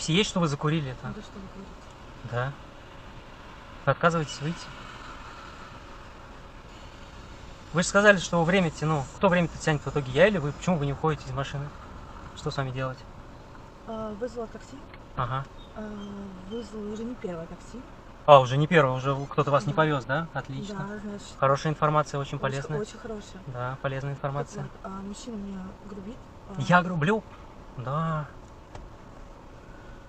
записи есть, что вы закурили это? Да что вы говорите? Да. Вы отказываетесь выйти? Вы же сказали, что время тяну. Кто время-то тянет в итоге, я или вы? Почему вы не уходите из машины? Что с вами делать? Вызвала такси. Ага. Вызвала уже не первое такси. А, уже не первый, уже кто-то вас не Да. повез, да? Отлично. Да, значит. Хорошая информация, очень полезная. Очень хорошая. Да, полезная информация. Так вот, мужчина меня грубит. Я грублю? Да.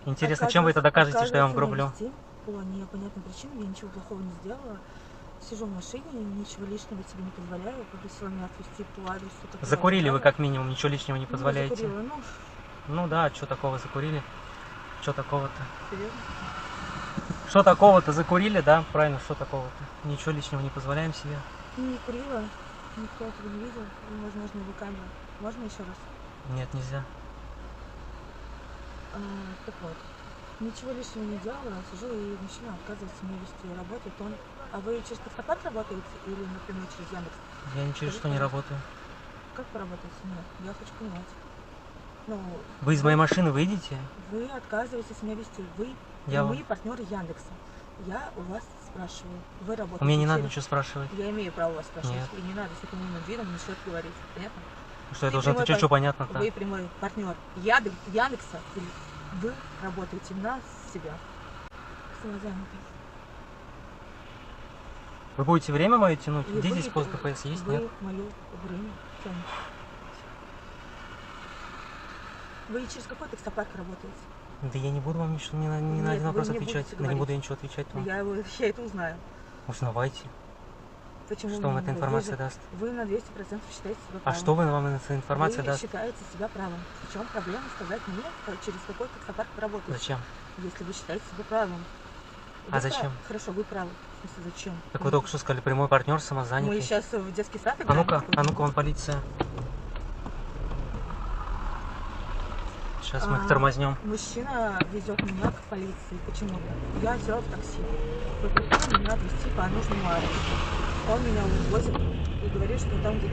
Интересно, чем вы это докажете, что я вам грублю? По непонятным причинам я ничего плохого не сделала. Сижу в машине, ничего лишнего себе не позволяю. Попросила меня отвезти по адресу. Закурили вы как минимум, ничего лишнего не позволяете. Закурила, ну да, что такого закурили? Что такого-то? Серьезно? Что такого-то закурили, да? Правильно, что такого-то? Ничего лишнего не позволяем себе. Не курила, никто этого не видел. Возможно, его камера. Можно еще раз? Нет, нельзя. Так вот, ничего лишнего не делала, сижу, и мужчина отказывается мне вести, работает он. А вы через таксопарк работаете или напрямую через Яндекс? Я ни через что не работаю. Как вы работаете? Нет, я хочу понимать. Ну, вы из моей машины выйдете? Вы отказываетесь меня вести. Вы мои партнеры Яндекса. Я у вас спрашиваю. Вы работаете. У меня не надо ничего спрашивать. Я имею право вас спрашивать. Нет. И не надо с таким умным видом ничего говорить. Понятно? Что я должен отвечать, что понятно-то? Вы прямой партнер Яндекса, или вы работаете на себя. Вы будете время мое тянуть? И где вы, здесь пост ДПС есть? Вы Нет? мое время тянете. Вы через какой таксопарк работаете? Да я не буду вам ничего ни на один вопрос отвечать. Да не буду я ничего отвечать вам. Я это узнаю. Узнавайте. Почему что вам эта информация даст? Вы на 200% считаете себя правым. А что вам эта информация даст? Вы считаете себя правым. В чем проблема сказать мне, через какой таксопарк вы работаете? Зачем? Если вы считаете себя правым. А зачем? Хорошо, вы правы. В смысле, зачем? Так вы только что сказали, прямой партнер, самозанятый. Мы сейчас в детский сад играем. А ну-ка, вон полиция. Сейчас мы их тормознем. Мужчина везет меня к полиции. Почему? Я взяла в такси. Попросила меня отвезти по нужному адресу. Он меня увозит и говорит, что там, где